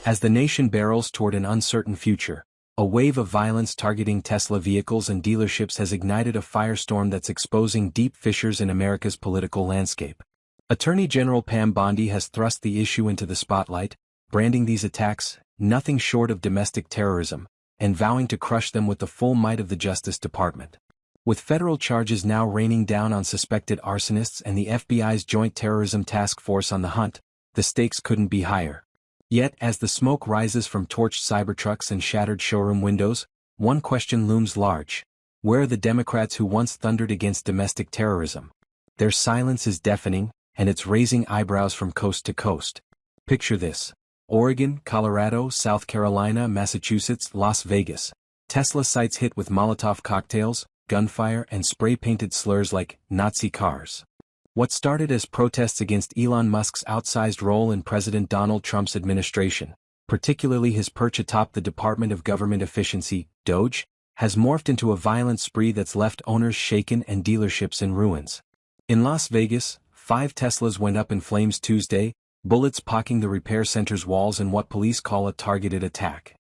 As the nation barrels toward an uncertain future, a wave of violence targeting Tesla vehicles and dealerships has ignited a firestorm that's exposing deep fissures in America's political landscape. Attorney General Pam Bondi has thrust the issue into the spotlight, branding these attacks nothing short of domestic terrorism, and vowing to crush them with the full might of the Justice Department. With federal charges now raining down on suspected arsonists and the FBI's Joint Terrorism Task Force on the hunt, the stakes couldn't be higher. Yet, as the smoke rises from torched Cybertrucks and shattered showroom windows, one question looms large. Where are the Democrats who once thundered against domestic terrorism? Their silence is deafening, and it's raising eyebrows from coast to coast. Picture this: Oregon, Colorado, South Carolina, Massachusetts, Las Vegas. Tesla sites hit with Molotov cocktails, gunfire, and spray-painted slurs like Nazi cars. What started as protests against Elon Musk's outsized role in President Donald Trump's administration, particularly his perch atop the Department of Government Efficiency, DOGE, has morphed into a violent spree that's left owners shaken and dealerships in ruins. In Las Vegas, 5 Teslas went up in flames Tuesday, bullets pocking the repair center's walls in what police call a targeted attack.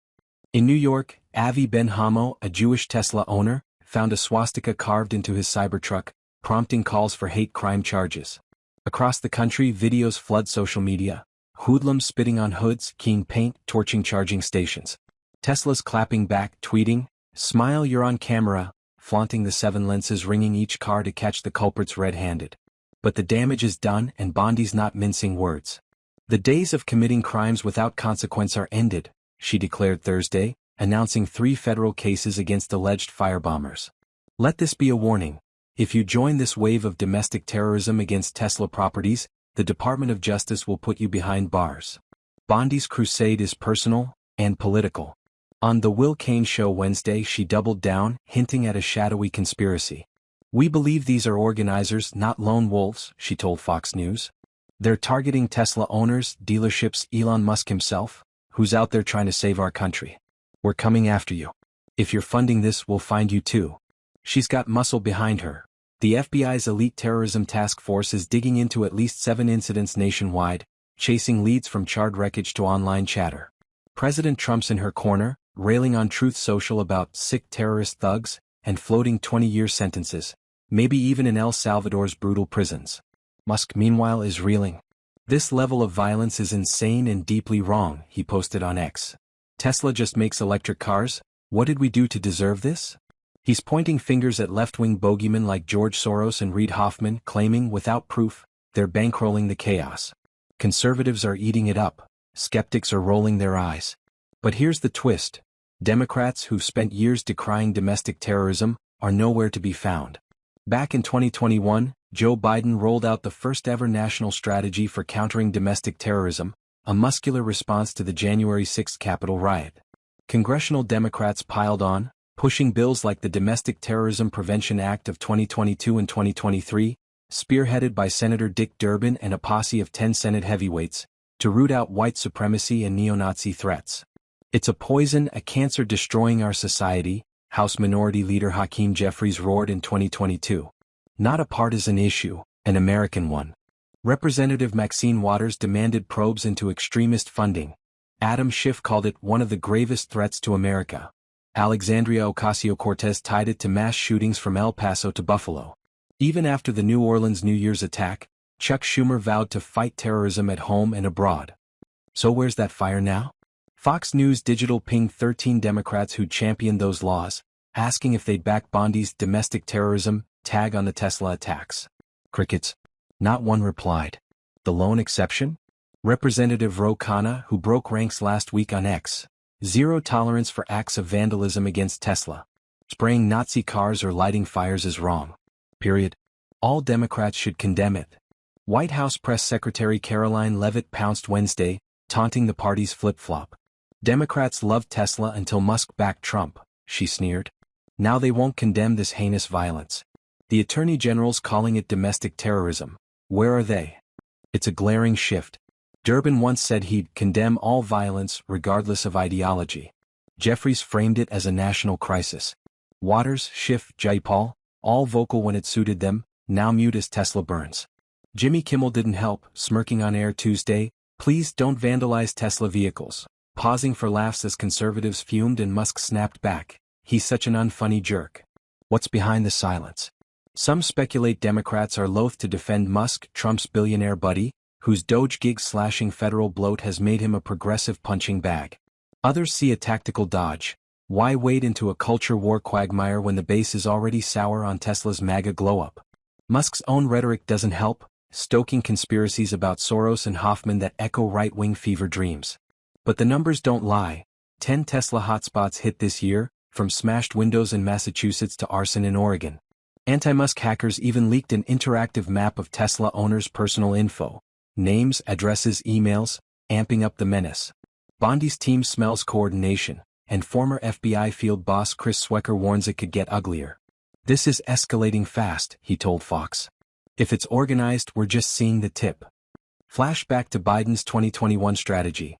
In New York, Avi Ben-Hamo, a Jewish Tesla owner, found a swastika carved into his Cybertruck, prompting calls for hate crime charges. Across the country, videos flood social media. Hoodlums spitting on hoods, keying paint, torching charging stations. Teslas clapping back, tweeting, "Smile, you're on camera," flaunting the 7 lenses ringing each car to catch the culprits red-handed. But the damage is done, and Bondi's not mincing words. The days of committing crimes without consequence are ended, she declared Thursday, announcing 3 federal cases against alleged firebombers. Let this be a warning. If you join this wave of domestic terrorism against Tesla properties, the Department of Justice will put you behind bars. Bondi's crusade is personal and political. On The Will Cain Show Wednesday, she doubled down, hinting at a shadowy conspiracy. "We believe these are organizers, not lone wolves," she told Fox News. "They're targeting Tesla owners, dealerships, Elon Musk himself, who's out there trying to save our country. We're coming after you. If you're funding this, we'll find you too." She's got muscle behind her. The FBI's Elite Terrorism Task Force is digging into at least 7 incidents nationwide, chasing leads from charred wreckage to online chatter. President Trump's in her corner, railing on Truth Social about sick terrorist thugs, and floating 20-year sentences, maybe even in El Salvador's brutal prisons. Musk, meanwhile, is reeling. "This level of violence is insane and deeply wrong," he posted on X. "Tesla just makes electric cars? What did we do to deserve this?" He's pointing fingers at left-wing bogeymen like George Soros and Reid Hoffman, claiming, without proof, they're bankrolling the chaos. Conservatives are eating it up. Skeptics are rolling their eyes. But here's the twist. Democrats who've spent years decrying domestic terrorism are nowhere to be found. Back in 2021, Joe Biden rolled out the first-ever national strategy for countering domestic terrorism, a muscular response to the January 6 Capitol riot. Congressional Democrats piled on, pushing bills like the Domestic Terrorism Prevention Act of 2022 and 2023, spearheaded by Senator Dick Durbin and a posse of 10 Senate heavyweights, to root out white supremacy and neo-Nazi threats. "It's a poison, a cancer destroying our society," House Minority Leader Hakeem Jeffries roared in 2022. "Not a partisan issue, an American one." Representative Maxine Waters demanded probes into extremist funding. Adam Schiff called it one of the gravest threats to America. Alexandria Ocasio-Cortez tied it to mass shootings from El Paso to Buffalo. Even after the New Orleans New Year's attack, Chuck Schumer vowed to fight terrorism at home and abroad. So where's that fire now? Fox News Digital pinged 13 Democrats who championed those laws, asking if they'd back Bondi's domestic terrorism tag on the Tesla attacks. Crickets. Not one replied. The lone exception? Representative Ro Khanna, who broke ranks last week on X. Zero tolerance for acts of vandalism against Tesla. Spraying Nazi cars or lighting fires is wrong. Period. All Democrats should condemn it. White House Press Secretary Caroline Leavitt pounced Wednesday, taunting the party's flip-flop. "Democrats loved Tesla until Musk backed Trump," she sneered. "Now they won't condemn this heinous violence. The Attorney General's calling it domestic terrorism. Where are they?" It's a glaring shift. Durbin once said he'd condemn all violence regardless of ideology. Jeffries framed it as a national crisis. Waters, Schiff, Jayapal, all vocal when it suited them, now mute as Tesla burns. Jimmy Kimmel didn't help, smirking on air Tuesday, "Please don't vandalize Tesla vehicles. pausing for laughs as conservatives fumed and Musk snapped back, "He's such an unfunny jerk." What's behind the silence? Some speculate Democrats are loath to defend Musk, Trump's billionaire buddy, whose Doge gig-slashing federal bloat has made him a progressive punching bag. Others see a tactical dodge. Why wade into a culture war quagmire when the base is already sour on Tesla's MAGA glow-up? Musk's own rhetoric doesn't help, stoking conspiracies about Soros and Hoffman that echo right-wing fever dreams. But the numbers don't lie. 10 Tesla hotspots hit this year, from smashed windows in Massachusetts to arson in Oregon. Anti-Musk hackers even leaked an interactive map of Tesla owners' personal info. Names, addresses, emails, amping up the menace. Bondi's team smells coordination, and former FBI field boss Chris Swecker warns it could get uglier. "This is escalating fast," he told Fox. "If it's organized, we're just seeing the tip." Flashback to Biden's 2021 strategy.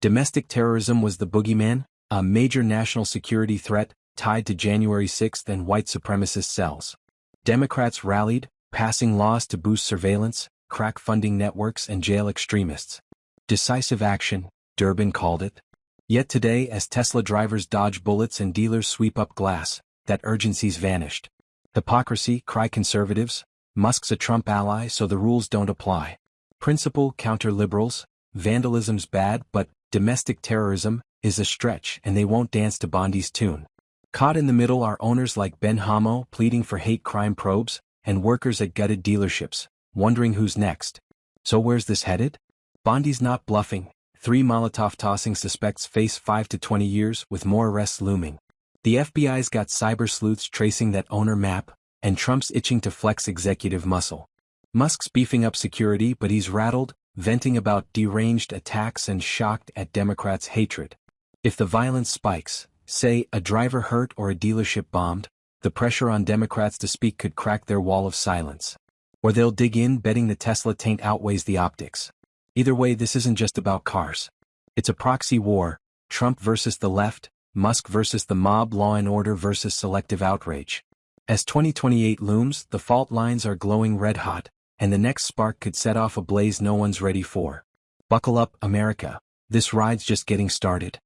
Domestic terrorism was the boogeyman, a major national security threat, tied to January 6 and white supremacist cells. Democrats rallied, passing laws to boost surveillance, crack funding networks and jail extremists. Decisive action, Durbin called it. Yet today, as Tesla drivers dodge bullets and dealers sweep up glass, that urgency's vanished. Hypocrisy, cry conservatives. Musk's a Trump ally, so the rules don't apply. Principle, counter liberals. Vandalism's bad, but domestic terrorism is a stretch, and they won't dance to Bondi's tune. Caught in the middle are owners like Ben Hamo pleading for hate crime probes, and workers at gutted dealerships, wondering who's next. So where's this headed? Bondi's not bluffing. 3 Molotov-tossing suspects face 5 to 20 years, with more arrests looming. The FBI's got cyber sleuths tracing that owner map, and Trump's itching to flex executive muscle. Musk's beefing up security, but he's rattled, venting about deranged attacks and shocked at Democrats' hatred. If the violence spikes, say a driver hurt or a dealership bombed, the pressure on Democrats to speak could crack their wall of silence. Or they'll dig in, betting the Tesla taint outweighs the optics. Either way, this isn't just about cars. It's a proxy war, Trump versus the left, Musk versus the mob, law and order versus selective outrage. As 2028 looms, the fault lines are glowing red-hot, and the next spark could set off a blaze no one's ready for. Buckle up, America. This ride's just getting started.